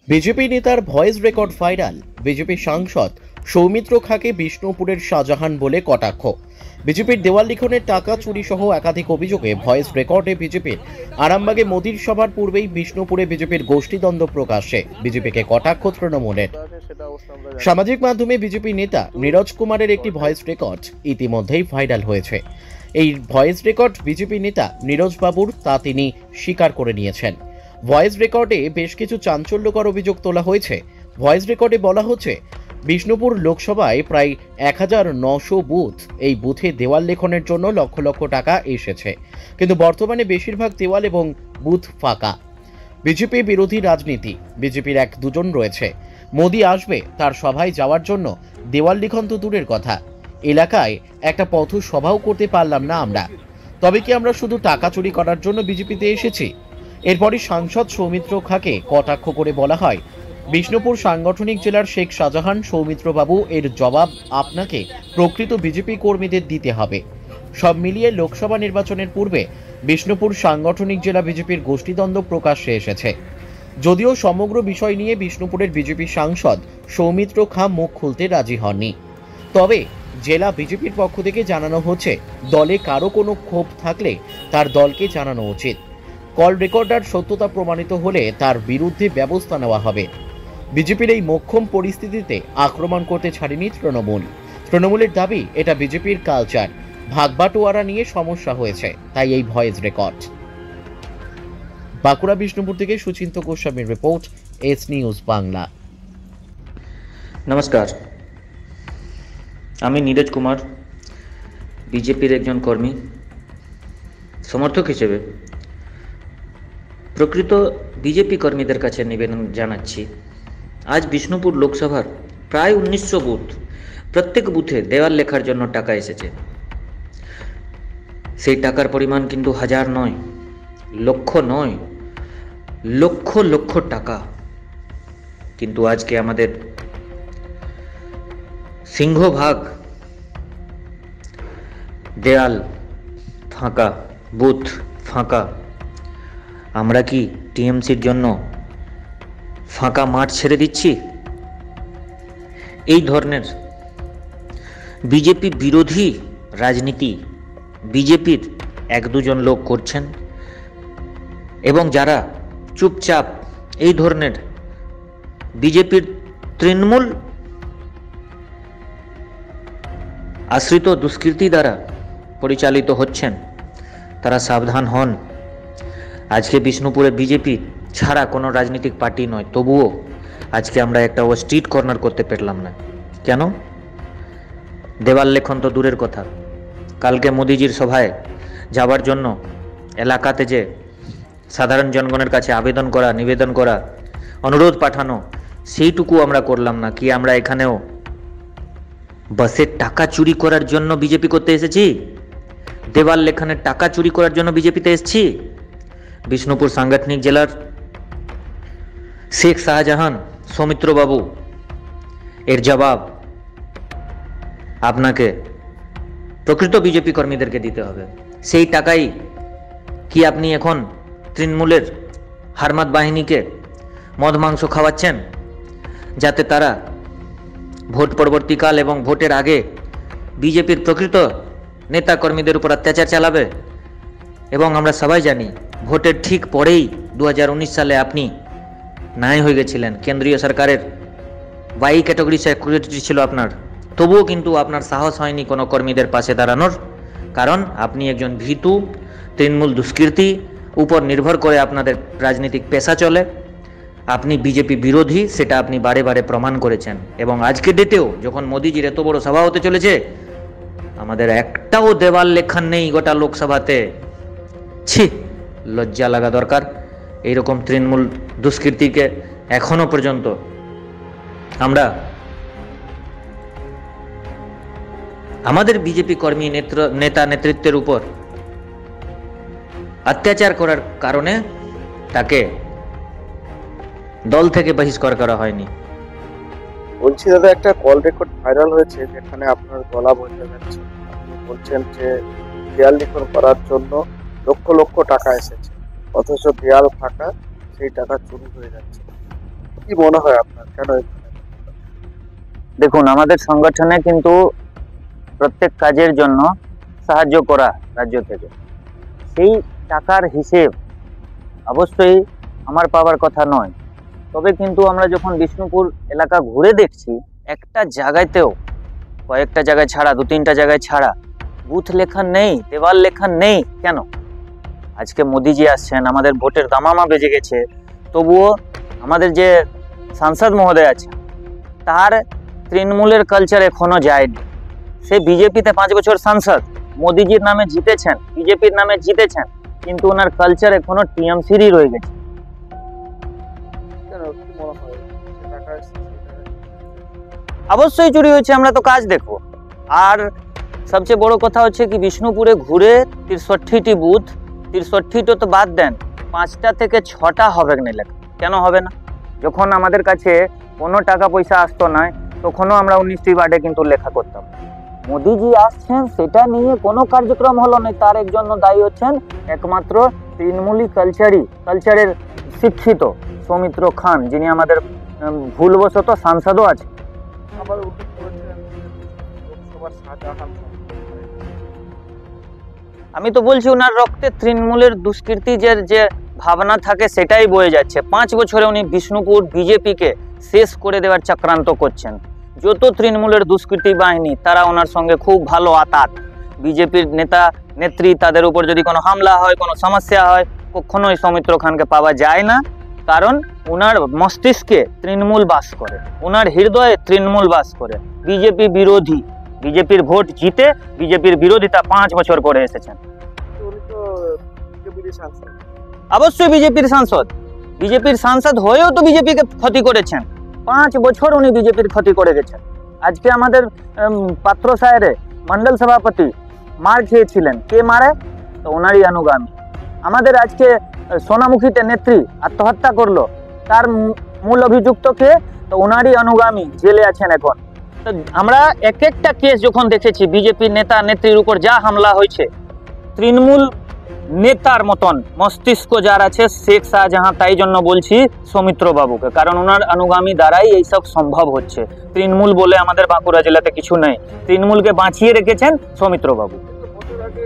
BJP নেতার voice record viral. BJP সাংসদ সৌমিত্র খাঁকে বিষ্ণুপুরের শাহজাহান বলে কটাক্ষ। বিজেপির দেওয়াল লিখনের টাকা চুরি সহ একাধিক অভিযোগে ভয়েস রেকর্ডে বিজেপির আরামবাগে মোদির সভার পূর্বেই বিষ্ণুপুরে বিজেপির গোষ্ঠীদ্বন্দ্ব প্রকাশ্যে বিজেপিকে কটাক্ষ তৃণমূলের। সামাজিক মাধ্যমে বিজেপি নেতা নীরজ কুমারের একটি ভয়েস রেকর্ড ইতিমধ্যেই ভাইরাল হয়েছে। এই ভয়েস রেকর্ড বিজেপি নেতা নীরজ বাবুর, তা তিনি স্বীকার করে নিয়েছেন। ভয়েস রেকর্ডে বেশ কিছু চাঞ্চল্যকর অভিযোগ তোলা হয়েছে। ভয়েস রেকর্ডে বলা হচ্ছে, বিষ্ণুপুর লোকসভায় প্রায় 1900 বুথ, এই বুথে দেওয়াল লেখনের জন্য লক্ষ লক্ষ টাকা এসেছে, কিন্তু বর্তমানে বেশিরভাগ দেওয়াল এবং বুথ ফাঁকা। বিজেপি বিরোধী রাজনীতি। বিজেপির এক দুজন রয়েছে, মোদি আসবে তার সভায় যাওয়ার জন্য দেওয়াল লিখন তো দূরের কথা, এলাকায় একটা পথ সভাও করতে পারলাম না আমরা। তবে কি আমরা শুধু টাকা চুরি করার জন্য বিজেপিতে এসেছি? এরপরই সাংসদ সৌমিত্র খাঁকে কটাক্ষ করে বলা হয়, বিষ্ণুপুর সাংগঠনিক জেলার শেখ শাহজাহান সৌমিত্রবাবু, এর জবাব আপনাকে প্রকৃত বিজেপি কর্মীদের দিতে হবে। সব মিলিয়ে লোকসভা নির্বাচনের পূর্বে বিষ্ণুপুর সাংগঠনিক জেলা বিজেপির গোষ্ঠীদ্বন্দ্ব প্রকাশ্যে এসেছে। যদিও সমগ্র বিষয় নিয়ে বিষ্ণুপুরের বিজেপি সাংসদ সৌমিত্র খাঁ মুখ খুলতে রাজি হননি। তবে জেলা বিজেপির পক্ষ থেকে জানানো হচ্ছে, দলে কারো কোনো ক্ষোভ থাকলে তার দলকে জানানো উচিত। কল রেকর্ডার সত্যতা প্রমাণিত হলে তার বিরুদ্ধে ব্যবস্থা নেওয়া হবে। বিজেপির এই মোক্ষম পরিস্থিতিতে আক্রমণ করতে ছাড়েনি তৃণমূল। তৃণমূলের দাবি, এটা বিজেপির কালচার, ভাগবাটোয়ারা নিয়ে সমস্যা হয়েছে, তাই এই ভয়েস রেকর্ড। বাঁকুড়া বিষ্ণুপুর থেকে সুচিন্ত গোস্বামীর রিপোর্ট, এস নিউজ বাংলা। নমস্কার, আমি নীরজ কুমার, বিজেপির একজন কর্মী, সমর্থক হিসেবে প্রকৃত বিজেপি কর্মীদের কাছে নিবেদন জানাচ্ছি, আজ বিষ্ণুপুর লোকসভার প্রায় 1900 বুথ, প্রত্যেক বুথে দেওয়াল লেখার জন্য টাকা এসেছে। সেই টাকার পরিমাণ কিন্তু হাজার নয়, লক্ষ নয়, লক্ষ লক্ষ টাকা। কিন্তু আজকে আমাদের সিংহভাগ দেয়াল ফাঁকা, বুথ ফাঁকা। আমরা কি টিএমসির জন্য ফাঁকা মাঠ ছেড়ে দিচ্ছি? এই ধরনের বিজেপি বিরোধী রাজনীতি বিজেপির এক দুজন লোক করছেন, এবং যারা চুপচাপ এই ধরনের বিজেপির তৃণমূল আশ্রিত দুষ্কৃতি দ্বারা পরিচালিত হচ্ছেন, তারা সাবধান হন। আজকে বিষ্ণুপুরে বিজেপি ছাড়া কোনো রাজনৈতিক পার্টি নয়, তবুও আজকে আমরা একটা স্ট্রিট কর্নার করতে পারলাম না। কেন? দেওয়াল লেখন তো দূরের কথা, কালকে মোদিজির সভায় যাওয়ার জন্য এলাকাতে যে সাধারণ জনগণের কাছে আবেদন করা, নিবেদন করা, অনুরোধ পাঠানো, সেইটুকু আমরা করলাম না। কি আমরা এখানেও বাসের টাকা চুরি করার জন্য বিজেপি করতে এসেছি? দেওয়াল লেখানের টাকা চুরি করার জন্য বিজেপিতে এসেছি? বিষ্ণুপুর সাংগঠনিক জেলার শেখ শাহজাহান সৌমিত্রবাবু, এর জবাব আপনাকে প্রকৃত বিজেপি কর্মীদেরকে দিতে হবে। সেই টাকাই কি আপনি এখন তৃণমূলের হারমাত বাহিনীকে মদ মাংস খাওয়াচ্ছেন, যাতে তারা ভোট পরবর্তীকাল এবং ভোটের আগে বিজেপির প্রকৃত নেতা কর্মীদের উপর অত্যাচার চালাবে? এবং আমরা সবাই জানি, ভোটের ঠিক পরেই 2019 সালে আপনি নাই হয়ে গেছিলেন, কেন্দ্রীয় সরকারের ওয়াই ক্যাটাগরি সেক্রেটারি ছিল আপনার, তবুও কিন্তু আপনার সাহস হয়নি কোনো কর্মীদের পাশে দাঁড়ানোর, কারণ আপনি একজন ভীতু তৃণমূল দুষ্কৃতী উপর নির্ভর করে আপনাদের রাজনৈতিক পেশা চলে। আপনি বিজেপি বিরোধী, সেটা আপনি বারে বারে প্রমাণ করেছেন। এবং আজকের ডেটেও যখন মোদিজির এত বড় সভা হতে চলেছে, আমাদের একটাও দেওয়াল লেখান নেই গোটা লোকসভাতে। ছি, লজ্জা লাগা দরকার। এইরকম তৃণমূল দুষ্কৃতিকে এখনো পর্যন্ত আমরা আমাদের বিজেপি কর্মী নেতা নেতৃত্বের উপর অত্যাচার করার কারণে তাকে দল থেকে বহিষ্কার করা হয়নি। বলছি দাদা, একটা কল রেকর্ড ভাইরাল হয়েছে যেখানে আপনার গলা বোঝা যাচ্ছে, আপনি বলছেন যে দেয়াল লিখন করার জন্য লক্ষ লক্ষ টাকা এসেছে, অথচ দেয়াল ফাঁকা, সেই টাকা চুরি হয়ে যাচ্ছে। কি মনে হয় আপনার কেন দেখুন, আমাদের সংগঠনে কিন্তু প্রত্যেক কাজের জন্য সাহায্য করা রাজ্য থেকে, সেই টাকার হিসেব অবশ্যই আমার পাওয়ার কথা নয়। তবে কিন্তু আমরা যখন বিষ্ণুপুর এলাকা ঘুরে দেখছি, একটা জায়গাতেও, কয়েকটা জায়গায় ছাড়া, 2-3টা জায়গায় ছাড়া বুথ লেখা নেই, দেওয়াল লেখা নেই। কেন? আজকে মোদিজি আসছেন, আমাদের ভোটের দামামা বেজে গেছে, তবুও আমাদের যে সাংসদ মহোদয় আছে তার তৃণমূলের কালচার এখনো যায়নি। সে বিজেপিতে 5 বছর সাংসদ, মোদিজির নামে জিতেছেন, বিজেপির নামে জিতেছেন, কিন্তু ওনার কালচার এখনো টিএমসিরই রয়ে গেছে। কি মনে হয় টাকা অবশ্যই চুরি হয়েছে, আমরা তো কাজ দেখবো। আর সবচেয়ে বড় কথা হচ্ছে কি, বিষ্ণুপুরে ঘুরে 63টি বুথ, 63টা তো বাদ দেন, 5টা থেকে 6টা হবে না লেখা। কেন হবে না? যখন আমাদের কাছে কোনো টাকা পয়সা আসতো না, তখনও আমরা 19টি ওয়ার্ডে কিন্তু লেখা করতাম। মোদিজি আসছেন, সেটা নিয়ে কোনো কার্যক্রম হলো না। তার একজন দায়ী হচ্ছেন একমাত্র তৃণমূলী কালচারের শিক্ষিত সৌমিত্র খান, যিনি আমাদের ভুলবশত সাংসদও আছে। আবার উল্লেখ করেছেন লোকসভার শাহজাহান। আমি তো বলছি, ওনার রক্তে তৃণমূলের দুষ্কৃতির যে ভাবনা থাকে সেটাই বয়ে যাচ্ছে। 5 বছরে উনি বিষ্ণুপুর বিজেপিকে শেষ করে দেওয়ার চক্রান্ত করছেন। যত তৃণমূলের দুষ্কৃতি বাহিনী, তারা ওনার সঙ্গে খুব ভালো আতাত। বিজেপির নেতা নেত্রী, তাদের উপর যদি কোনো হামলা হয়, কোনো সমস্যা হয়, কখনোই সৌমিত্র খানকে পাওয়া যায় না। কারণ ওনার মস্তিষ্কে তৃণমূল বাস করে, ওনার হৃদয়ে তৃণমূল বাস করে। বিজেপি বিরোধী, বিজেপির ভোট জিতে বিজেপির বিরোধিতা 5 বছর করে এসেছেন। উনি তো বিজেপির সাংসদ। অবশ্যই বিজেপির সাংসদ হয়েও তো বিজেপিকে ক্ষতি করেছেন। 5 বছর উনি বিজেপির ক্ষতি করে গেছেন। আজকে আমাদের পাত্র সাহেরে মন্ডল সভাপতি মার খেয়েছিলেন, কে মারে? তো ওনারই অনুগামী। আমাদের আজকে সোনামুখীতে নেত্রী আত্মহত্যা করলো, তার মূল অভিযুক্ত কে? তো ওনারই অনুগামী, জেলে আছেন এখন। তো আমরা এক একটা কেস যখন দেখেছি, বিজেপির নেতা নেত্রীর উপর যা হামলা হয়েছে, তৃণমূল নেতার মতন মস্তিষ্ক যার আছে শেখ শাহজাহান, তাই জন্য বলছি সৌমিত্র বাবুকে, কারণ ওনার অনুগামী দ্বারাই এইসব সম্ভব হচ্ছে। তৃণমূল বলে আমাদের বাঁকুড়া জেলাতে কিছু নেই, তৃণমূলকে বাঁচিয়ে রেখেছেন সৌমিত্র বাবু। ভোটের আগে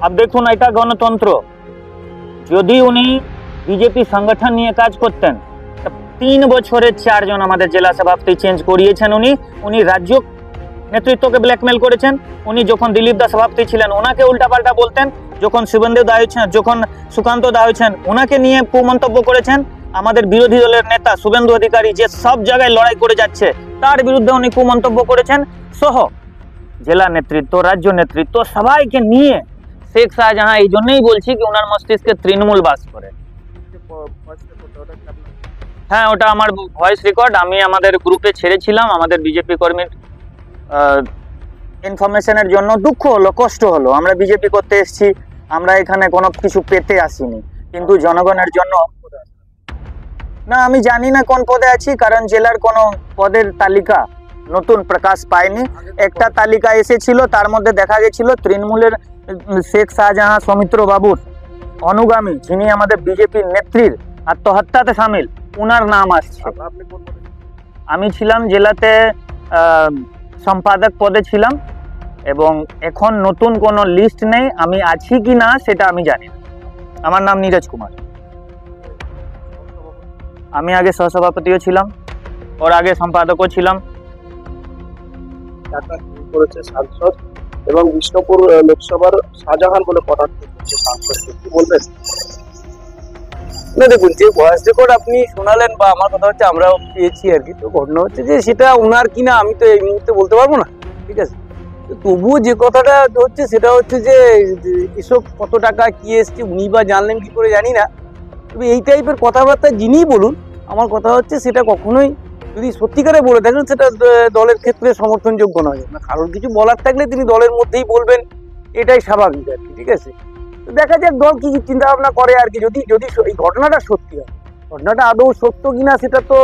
अब দেখুন, এটা গণতন্ত্র। যদি উনি বিজেপি সংগঠন নিয়ে কাজ করতেন, 3 বছরে 4 জন আমাদের জেলা সভাপতি চেঞ্জ করিয়েছেন। উনি রাজ্য নেতৃত্বকে ব্ল্যাকমেল করেছেন। উনি যখন দিলীপ দাস সভাপতি ছিলেন, ওনাকে উল্টাপাল্টা বলতেন। যখন শুভেন্দু দা হয়েছেন, যখন সুকান্ত দা হয়েছেন, ওনাকে নিয়ে কুমন্তব্য করেছেন। আমাদের বিরোধী দলের নেতা শুভেন্দু অধিকারী যে সব জায়গায় লড়াই করে যাচ্ছে, তার বিরুদ্ধে উনি কুমন্তব্য করেছেন সহ জেলা নেতৃত্ব, রাজ্য নেতৃত্ব, সবাইকে নিয়ে শেখ শাহজাহান। এই জন্যই বলছি কি ওনার মস্তিষ্কে তৃণমূল বাস করে। হ্যাঁ, ওটা আমার ভয়েস রেকর্ড, আমি আমাদের গ্রুপে ছেড়েছিলাম। আমাদের বিজেপি কর্মীর ইনফরমেশনের জন্য দুঃখ হলো, কষ্ট হলো। আমরা বিজেপি করতে এসেছি, আমরা এখানে কোনো কিছু পেতে আসিনি, কিন্তু জনগণের জন্য। না, আমি জানি না কোন পদে আছি, কারণ জেলার কোনো পদের তালিকা নতুন প্রকাশ পায়নি। একটা তালিকা এসেছিল, তার মধ্যে দেখা গেছিল তৃণমূলের শেখ শাহজাহান সৌমিত্র বাবুর অনুগামী, যিনি আমাদের বিজেপির নেত্রীর আত্মহত্যাতে সামিল, উনার নাম আসছে। আমি ছিলাম জেলাতে সম্পাদক পদে ছিলাম, এবং এখন নতুন কোনো লিস্ট নেই। আমি আছি কি না সেটা আমি জানি না। আমার নাম নীরজ কুমার। আমি আগে সহসভাপতিও ছিলাম, ওর আগে সম্পাদকও ছিলাম। টাকা করেছে সাংসদ এবং বিষ্ণুপুর লোকসভার শাহজাহান বলে কটাক্ষ করছে সাংসদ, কি বলবেন? না দেখুন, যে ভয়েস রেকর্ড আপনি শোনালেন বা আমার কথা হচ্ছে আমরাও পেয়েছি আর কি, তো ঘটনা হচ্ছে যে সেটা ওনার কিনা আমি তো এই মুহূর্তে বলতে পারবো না, ঠিক আছে। তো তবুও যে কথাটা হচ্ছে সেটা হচ্ছে যে এসব কত টাকা কি এসছে উনি বা জানলেন কি করে জানি না, তবে এই টাইপের কথাবার্তা যিনিই বলুন, আমার কথা হচ্ছে সেটা কখনোই যদি সত্যিকারে বলে থাকেন সেটা দলের ক্ষেত্রে সমর্থনযোগ্য নয়। না, কারোর কিছু বলার থাকলে তিনি দলের মধ্যেই বলবেন, এটাই স্বাভাবিক আর কি, ঠিক আছে। তো দেখা যাক দল কি চিন্তা ভাবনা করে আর কি। যদি এই ঘটনাটা সত্যি হয়, ঘটনাটা আদৌ সত্য কিনা সেটা তো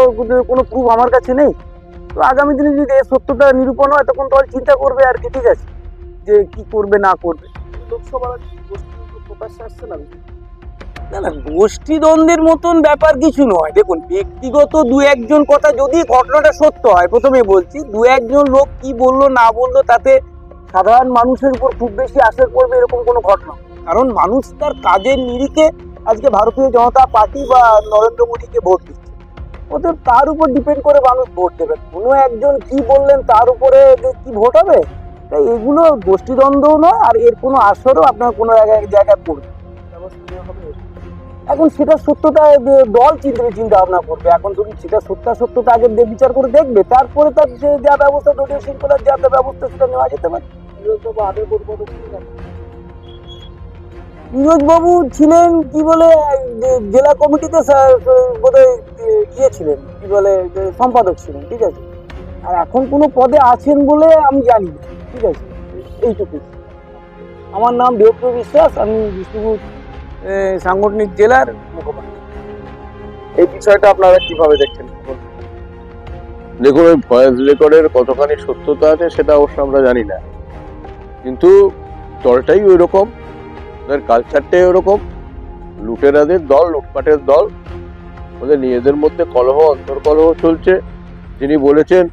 কোনো প্রুফ আমার কাছে নেই। তো আগামী দিনে যদি এই সত্যটা নিরূপণ হয়, তখন দল চিন্তা করবে আর কি, ঠিক আছে, যে কি করবে না করবে। লোকসভার প্রকাশ্যে আসছে না, না না, গোষ্ঠী দ্বন্দ্বের মতন ব্যাপার কিছু নয়। দেখুন, ব্যক্তিগত দু একজন কথা, যদি ঘটনাটা সত্য হয়, প্রথমে বলছি, দু একজন লোক কি বললো না বললো তাতে সাধারণ মানুষের উপর খুব বেশি আসর পড়বে এরকম কোনো ঘটনা। কারণ মানুষ তার কাজের নিরিখে আজকে ভারতীয় জনতা পার্টি বা নরেন্দ্র মোদীকে ভোট দিচ্ছে, ওদের তার উপর ডিপেন্ড করে মানুষ ভোট দেবে। কোনো একজন কি বললেন তার উপরে যে কি ভোট হবে, তাই এগুলো গোষ্ঠীদ্বন্দ্বও নয়, আর এর কোনো আসরও আপনার কোনো জায়গায় পড়বে। এখন সেটা সত্যতা দল চিন্তা ভাবনা করবে। এখন ধরুন সেটা সত্যতা আগে বিচার করে দেখবে, তারপরে তার যে যা ব্যবস্থা, দলীয় শৃঙ্খলার যা ব্যবস্থা সেটা নেওয়া যেতে পারে। নীরজ বাবু ছিলেন কি বলে জেলা কমিটিতে বোধহয় ইয়ে ছিলেন, কি বলে সম্পাদক ছিলেন, ঠিক আছে। আর এখন কোনো পদে আছেন বলে আমি জানি না, ঠিক আছে, এইটুকু। আমার নাম দেবপ্র বিশ্বাস, আমি বিষ্ণুপুর সাংগঠনিক জেলার মুখপাত্র। এই বিষয়টা আপনারা কিভাবে দেখছেন? দেখুন, ওই ভয়েস রেকর্ডের কতখানি সত্যতা আছে সেটা অবশ্য আমরা জানি না, কিন্তু দলটাই ওই রকম, ওদের কালচারটাই ওরকম, লুটেরাদের দল, লুটপাটের দল। ওদের নিজেদের মধ্যে কলহ, অন্তর্কলহ চলছে। যিনি বলেছেন,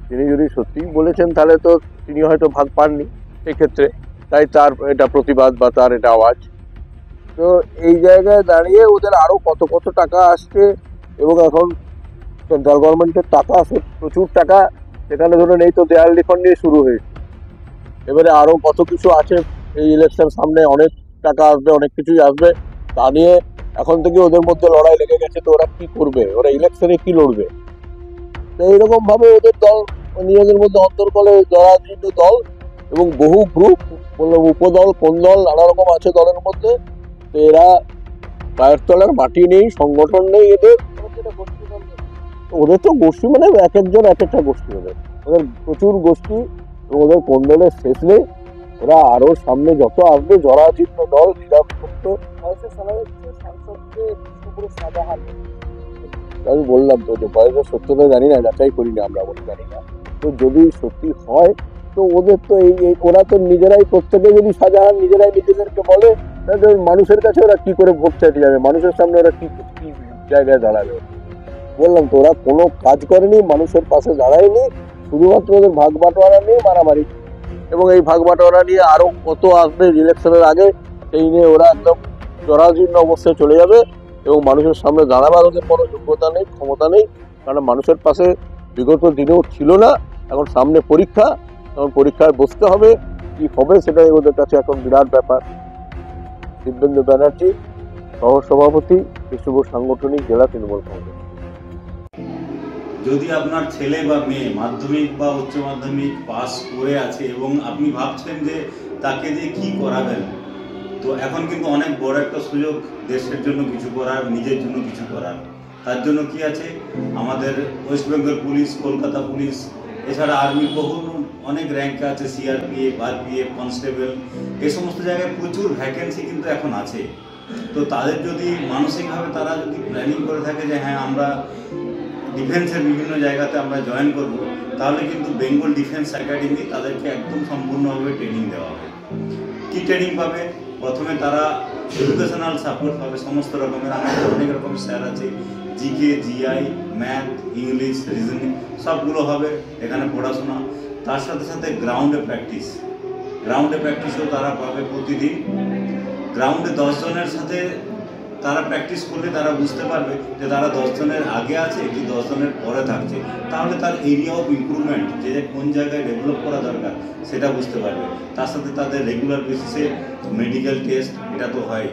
তিনি যদি সত্যিই বলেছেন তাহলে তো তিনি হয়তো ভাগ পাননি সেক্ষেত্রে, তাই তার এটা প্রতিবাদ বা তার এটা আওয়াজ। তো এই জায়গায় দাঁড়িয়ে ওদের আরো কত কত টাকা আসছে, এবং এখন সেন্ট্রাল গভর্নমেন্টের টাকা আছে, প্রচুর টাকা। সেখানে ধরুন এই তো দেয়াল লিখন নিয়ে শুরু হয়েছে, এবারে আরো কত কিছু আছে। এই ইলেকশন সামনে, অনেক টাকা আসবে, অনেক কিছুই আসবে, তা নিয়ে এখন থেকে ওদের মধ্যে লড়াই লেগে গেছে। তো ওরা কি করবে, ওরা ইলেকশনে কি লড়বে? তো এইরকম ভাবে ওদের দল নিজেদের মধ্যে অন্তর্কলে জরাজীর্ণ দল, এবং বহু গ্রুপ, উপদল, কোন দল, নানা রকম আছে দলের মধ্যে। তো এরা পায়ের তলার মাটি নেই, সংগঠন নেই এদের। ওদের তো গোষ্ঠী মানে এক একজন এক একটা গোষ্ঠী, ওদের প্রচুর গোষ্ঠী, এবং ওদের কোন দলের শেষ নেই। ওরা আরো সামনে যত আসবে, জরাজীর্ণ দল, নিরাপত্ত। আমি বললাম তো যে বয়সের সত্যতা জানি না, যাচাই করি না, আমরা জানি না। তো যদি সত্যি হয় তো ওদের তো ওরা তো নিজেরাই, প্রত্যেকে যদি শাহজাহান নিজেরাই নিজেদেরকে বলে, তাহলে মানুষের কাছে ওরা কি করে ভোট চাইতে যাবে? মানুষের সামনে ওরা কি জায়গায় দাঁড়াবে? বললাম তো, ওরা কোনো কাজ করেনি, মানুষের পাশে দাঁড়ায়নি, শুধুমাত্র ওদের ভাগ বাটোয়ারা নিয়ে মারামারি। এবং এই ভাগ বাটোয়ারা নিয়ে আরো কত আসবে ইলেকশনের আগে, সেই নিয়ে ওরা একদম জরাজীর্ণ অবস্থায় চলে যাবে, এবং মানুষের সামনে দাঁড়াবার ওদের কোনো যোগ্যতা নেই, ক্ষমতা নেই। কারণ মানুষের পাশে বিগত দিনেও ছিল না। এখন সামনে পরীক্ষা, এখন পরীক্ষায় বসতে হবে, কি হবে সেটাই ওদের কাছে এখন বিরাট ব্যাপার। দিব্যেন্দু ব্যানার্জি, সহ সভাপতি, বিষ্ণুপুর সাংগঠনিক জেলা তৃণমূল কংগ্রেস। যদি আপনার ছেলে বা মেয়ে মাধ্যমিক বা উচ্চ মাধ্যমিক পাস করে আছে এবং আপনি ভাবছেন যে তাকে দিয়ে কি করাবেন, তো এখন কিন্তু অনেক বড় একটা সুযোগ দেশের জন্য কিছু করার, নিজের জন্য কিছু করার। তার জন্য কি আছে, আমাদের West Bengal police, Kolkata police, এছাড়া আর্মির বহু অনেক র্যাঙ্ক আছে, সিআরপিএফ, আরপিএফ, কনস্টেবল, এই সমস্ত জায়গায় প্রচুর ভ্যাকেন্সি কিন্তু এখন আছে। তো তাদের যদি মানসিকভাবে তারা যদি প্ল্যানিং করে থাকে যে হ্যাঁ আমরা ডিফেন্সের বিভিন্ন জায়গাতে আমরা জয়েন করব, তাহলে কিন্তু বেঙ্গল ডিফেন্স একাডেমি তাদেরকে একদম সম্পূর্ণভাবে ট্রেনিং দেওয়া হবে। কী ট্রেনিং পাবে? প্রথমে তারা এডুকেশনাল সাপোর্ট পাবে, সমস্ত রকমের। আমাদের অনেক রকম স্যার আছে, GK, GI, math, English, reasoning সবগুলো হবে এখানে পড়াশোনা। তার সাথে সাথে গ্রাউন্ডে প্র্যাকটিসও তারা পাবে প্রতিদিন। গ্রাউন্ডে 10 জনের সাথে তারা প্র্যাকটিস করলে তারা বুঝতে পারবে যে তারা 10 জনের আগে আছে কি 10 জনের পরে থাকছে। তাহলে তার এরিয়া অফ ইমপ্রুভমেন্ট, যে কোন জায়গায় ডেভেলপ করা দরকার সেটা বুঝতে পারবে। তার সাথে তাদের রেগুলার বেসিসে মেডিকেল টেস্ট, এটা তো হয়।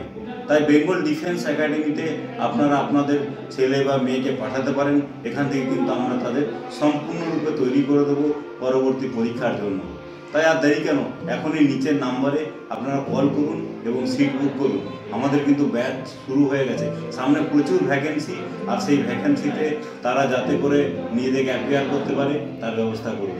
তাই বেঙ্গল ডিফেন্স একাডেমিতে আপনারা আপনাদের ছেলে বা মেয়েকে পাঠাতে পারেন। এখান থেকে কিন্তু আমরা তাদের সম্পূর্ণরূপে তৈরি করে দেবো পরবর্তী পরীক্ষার জন্য। তাই আর দেরি কেন, এখনই নিচের নাম্বারে আপনারা কল করুন এবং সিট বুক করুন। আমাদের কিন্তু ব্যাচ শুরু হয়ে গেছে, সামনে প্রচুর ভ্যাকেন্সি, আর সেই ভ্যাকেন্সিতে তারা যাতে করে নিজেদেরকে অ্যাপিয়ার করতে পারে তার ব্যবস্থা করুন।